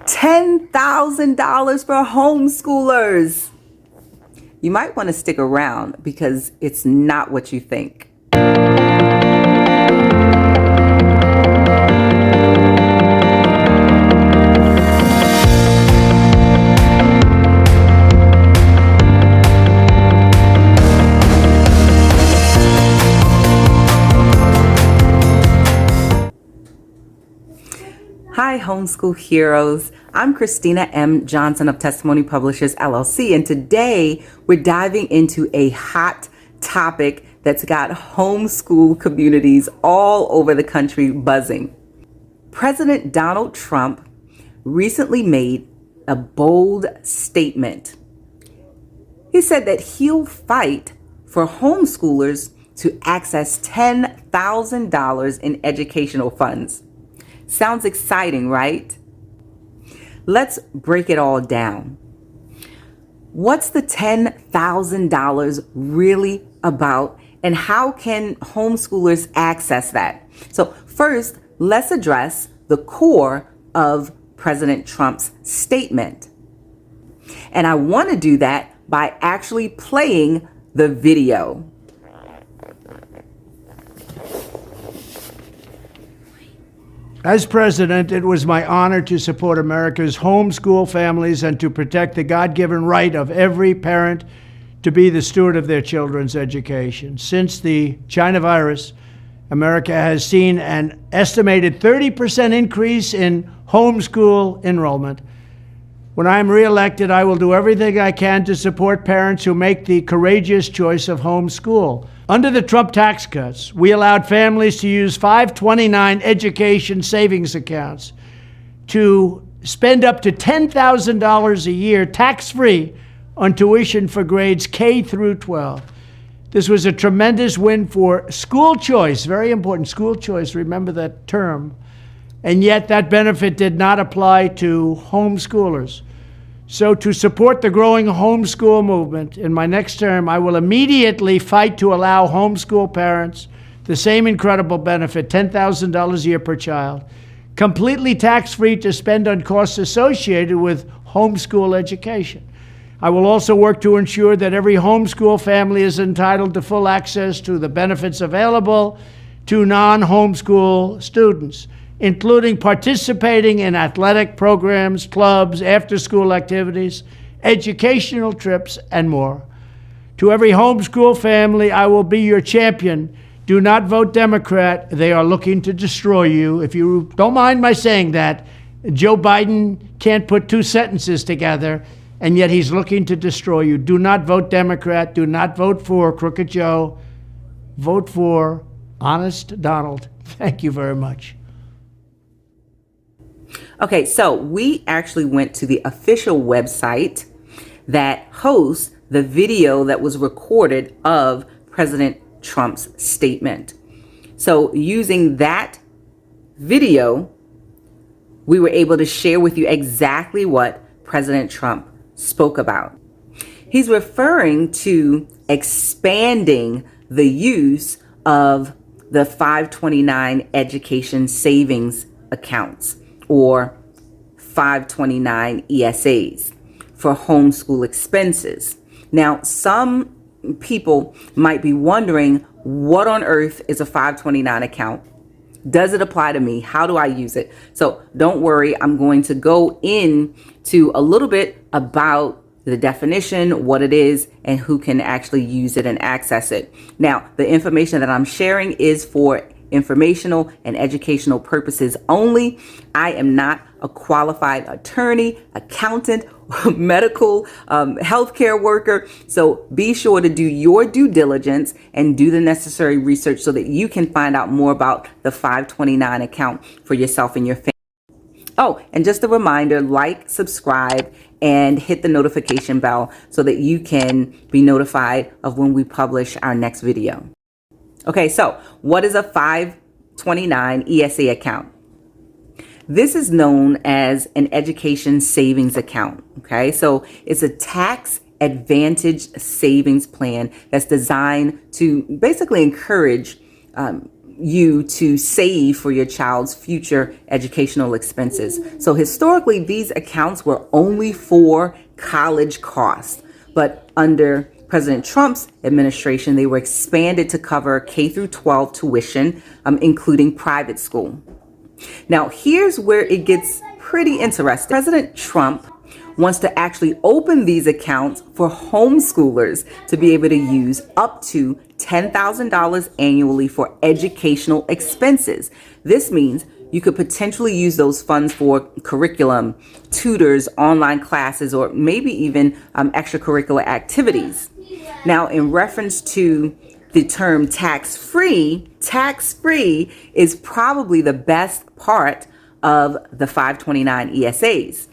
$10,000 for homeschoolers. You might want to stick around because it's not what you think. Hi, homeschool heroes. I'm Christina M. Johnson of Testimony Publishers, LLC, and today we're diving into a hot topic that's got homeschool communities all over the country buzzing. President Donald Trump recently made a bold statement. He said that he'll fight for homeschoolers to access $10,000 in educational funds. Sounds exciting, right? Let's break it all down. What's the $10,000 really about, and how can homeschoolers access that? So first, let's address the core of President Trump's statement. And I want to do that by actually playing the video. As president, it was my honor to support America's homeschool families and to protect the God-given right of every parent to be the steward of their children's education. Since the China virus, America has seen an estimated 30% increase in homeschool enrollment. When I'm reelected, I will do everything I can to support parents who make the courageous choice of homeschool. Under the Trump tax cuts, we allowed families to use 529 education savings accounts to spend up to $10,000 a year tax-free on tuition for grades K through 12. This was a tremendous win for school choice, very important, school choice, remember that term. And yet that benefit did not apply to homeschoolers. So to support the growing homeschool movement, in my next term, I will immediately fight to allow homeschool parents the same incredible benefit, $10,000 a year per child, completely tax-free to spend on costs associated with homeschool education. I will also work to ensure that every homeschool family is entitled to full access to the benefits available to non-homeschool students, including participating in athletic programs, clubs, after-school activities, educational trips, and more. To every homeschool family, I will be your champion. Do not vote Democrat. They are looking to destroy you. If you don't mind my saying that, Joe Biden can't put two sentences together, and yet he's looking to destroy you. Do not vote Democrat. Do not vote for Crooked Joe. Vote for Honest Donald. Thank you very much. Okay, so we actually went to the official website that hosts the video that was recorded of President Trump's statement. So using that video, we were able to share with you exactly what President Trump spoke about. He's referring to expanding the use of the 529 education savings accounts, or 529 ESAs, for homeschool expenses. Now, some people might be wondering, what on earth is a 529 account? Does it apply to me? How do I use it? So don't worry, I'm going to go into a little bit about the definition, what it is, and who can actually use it and access it. Now, the information that I'm sharing is for informational and educational purposes only. I am not a qualified attorney, accountant, medical, healthcare worker. So be sure to do your due diligence and do the necessary research so that you can find out more about the 529 account for yourself and your family. Oh, and just a reminder, like, subscribe, and hit the notification bell so that you can be notified of when we publish our next video. Okay, so what is a 529 ESA account? This is known as an education savings account. Okay, so it's a tax advantage savings plan that's designed to basically encourage you to save for your child's future educational expenses. So historically, these accounts were only for college costs, but under President Trump's administration, they were expanded to cover K through 12 tuition, including private school. Now, here's where it gets pretty interesting. President Trump wants to actually open these accounts for homeschoolers to be able to use up to $10,000 annually for educational expenses. This means you could potentially use those funds for curriculum, tutors, online classes, or maybe even extracurricular activities. Now, in reference to the term tax-free is probably the best part of the 529 ESAs.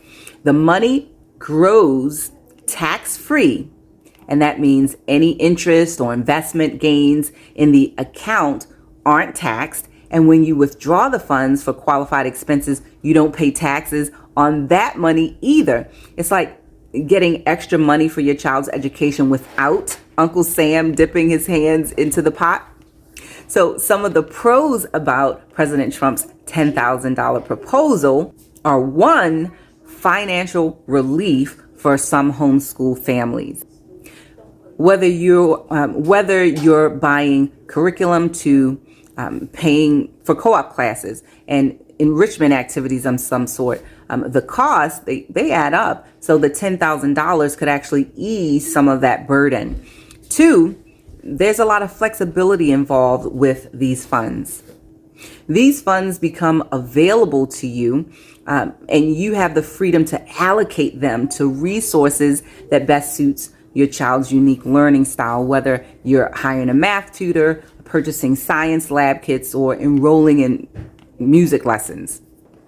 The money grows tax-free, and that means any interest or investment gains in the account aren't taxed. And when you withdraw the funds for qualified expenses, you don't pay taxes on that money either. It's like getting extra money for your child's education without Uncle Sam dipping his hands into the pot. So some of the pros about President Trump's $10,000 proposal are: one, financial relief for some homeschool families. Whether you're buying curriculum to paying for co-op classes and enrichment activities of some sort, the costs, they add up. So the $10,000 could actually ease some of that burden. Two, there's a lot of flexibility involved with these funds. These funds become available to you, and you have the freedom to allocate them to resources that best suits your child's unique learning style, whether you're hiring a math tutor, purchasing science lab kits, or enrolling in music lessons.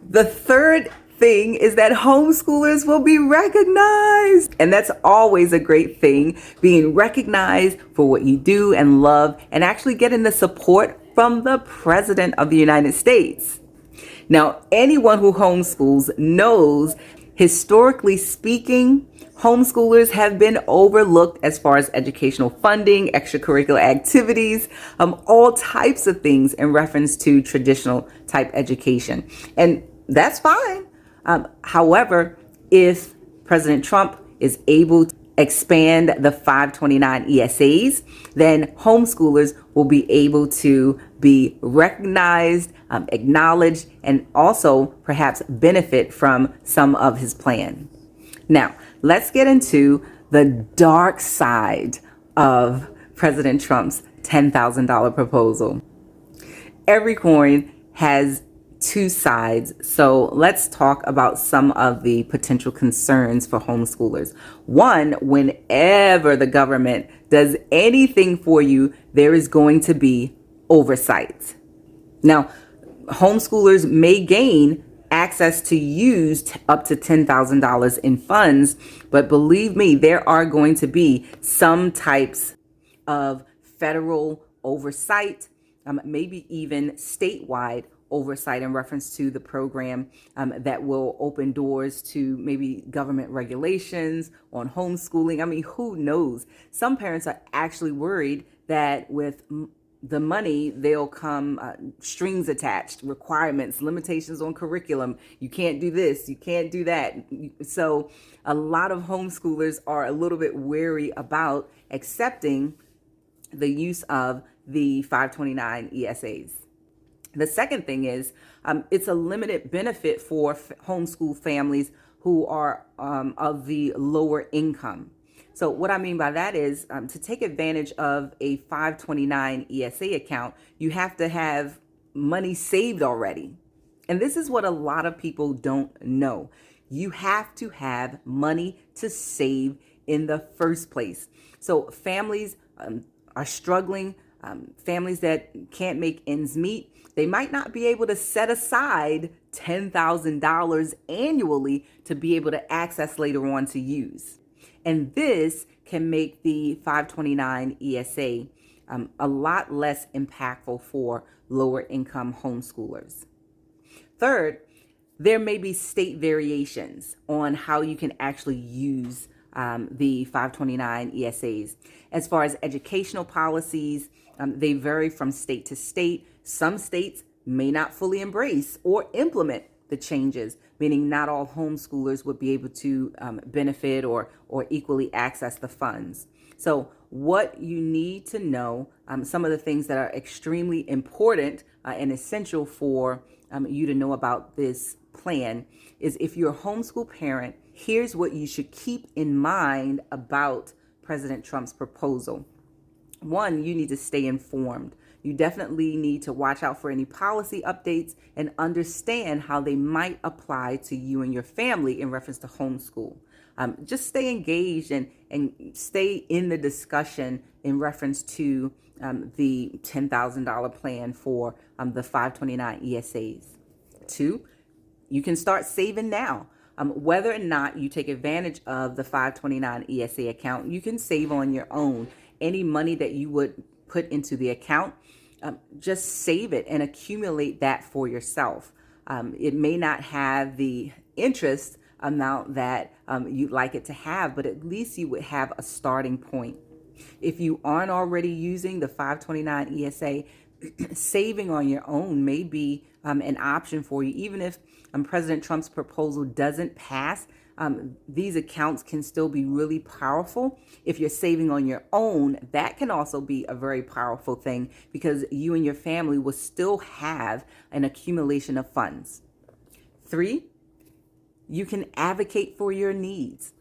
The third thing is that homeschoolers will be recognized. And that's always a great thing, being recognized for what you do and love, and actually getting the support from the President of the United States. Now, anyone who homeschools knows, historically speaking, homeschoolers have been overlooked as far as educational funding, extracurricular activities, all types of things in reference to traditional type education. And that's fine. However, if President Trump is able to expand the 529 ESAs, then homeschoolers will be able to be recognized, acknowledged, and also perhaps benefit from some of his plan. Now, let's get into the dark side of President Trump's $10,000 proposal. Every coin has two sides, so let's talk about some of the potential concerns for homeschoolers. One, whenever the government does anything for you, there is going to be oversight. Now, homeschoolers may gain access to use up to $10,000 in funds, but believe me, there are going to be some types of federal oversight, maybe even statewide oversight in reference to the program, that will open doors to maybe government regulations on homeschooling. I mean, who knows? Some parents are actually worried that with the money, there'll come strings attached, requirements, limitations on curriculum. You can't do this, you can't do that. So a lot of homeschoolers are a little bit wary about accepting the use of the 529 ESAs. The second thing is, it's a limited benefit for homeschool families who are of the lower income. So what I mean by that is, to take advantage of a 529 ESA account, you have to have money saved already. And this is what a lot of people don't know. You have to have money to save in the first place. So families are struggling, families that can't make ends meet. They might not be able to set aside $10,000 annually to be able to access later on to use. And this can make the 529 ESA a lot less impactful for lower income homeschoolers. Third, there may be state variations on how you can actually use the 529 ESAs. As far as educational policies, they vary from state to state. Some states may not fully embrace or implement the changes, meaning not all homeschoolers would be able to benefit or equally access the funds. So what you need to know, some of the things that are extremely important and essential for you to know about this plan is, if you're a homeschool parent, here's what you should keep in mind about President Trump's proposal. One, you need to stay informed. You definitely need to watch out for any policy updates and understand how they might apply to you and your family in reference to homeschool. Just stay engaged and stay in the discussion in reference to the $10,000 plan for the 529 ESAs. Two, you can start saving now. Whether or not you take advantage of the 529 ESA account, you can save on your own. Any money that you would put into the account, just save it and accumulate that for yourself. It may not have the interest amount that you'd like it to have, but at least you would have a starting point. If you aren't already using the 529 ESA, saving on your own may be an option for you. Even if President Trump's proposal doesn't pass, these accounts can still be really powerful. If you're saving on your own, that can also be a very powerful thing, because you and your family will still have an accumulation of funds. Three, you can advocate for your needs.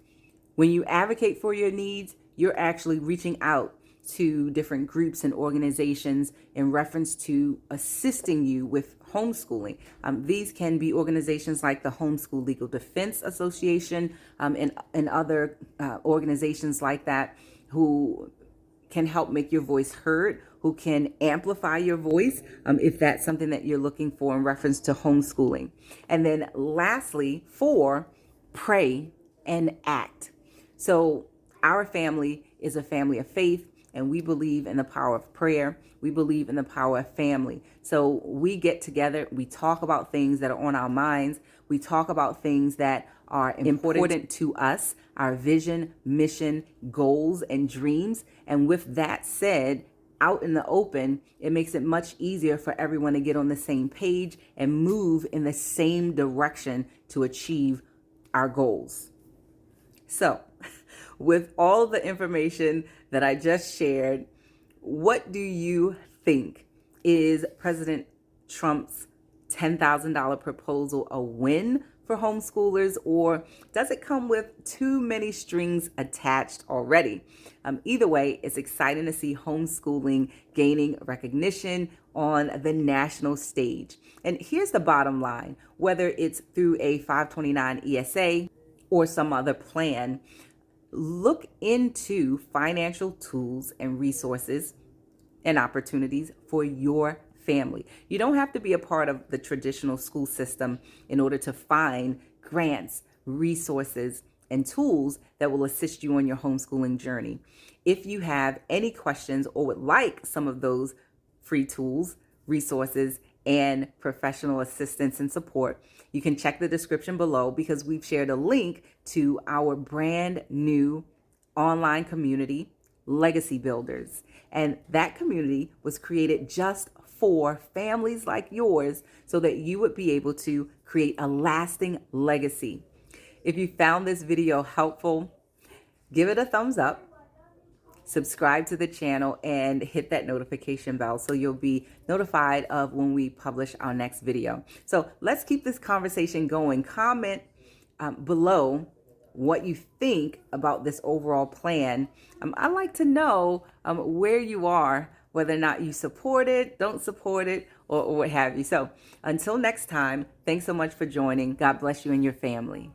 When you advocate for your needs, you're actually reaching out to different groups and organizations in reference to assisting you with homeschooling. These can be organizations like the Homeschool Legal Defense Association and other organizations like that, who can help make your voice heard, who can amplify your voice if that's something that you're looking for in reference to homeschooling. And then lastly, 4, pray and act. So our family is a family of faith, and we believe in the power of prayer. We believe in the power of family. So we get together, we talk about things that are on our minds. We talk about things that are important to us, our vision, mission, goals, and dreams. And with that said, out in the open, it makes it much easier for everyone to get on the same page and move in the same direction to achieve our goals. So, with all the information that I just shared, what do you think? Is President Trump's $10,000 proposal a win for homeschoolers, or does it come with too many strings attached already? Either way, it's exciting to see homeschooling gaining recognition on the national stage. And here's the bottom line: whether it's through a 529 ESA or some other plan, look into financial tools and resources and opportunities for your family. You don't have to be a part of the traditional school system in order to find grants, resources, and tools that will assist you on your homeschooling journey. If you have any questions or would like some of those free tools, resources, and professional assistance and support, you can check the description below, because we've shared a link to our brand new online community, Legacy Builders. And that community was created just for families like yours, so that you would be able to create a lasting legacy. If you found this video helpful, give it a thumbs up. Subscribe to the channel and hit that notification bell so you'll be notified of when we publish our next video. So let's keep this conversation going. Comment below what you think about this overall plan. I'd like to know where you are, whether or not you support it, don't support it, or what have you. So until next time, thanks so much for joining. God bless you and your family.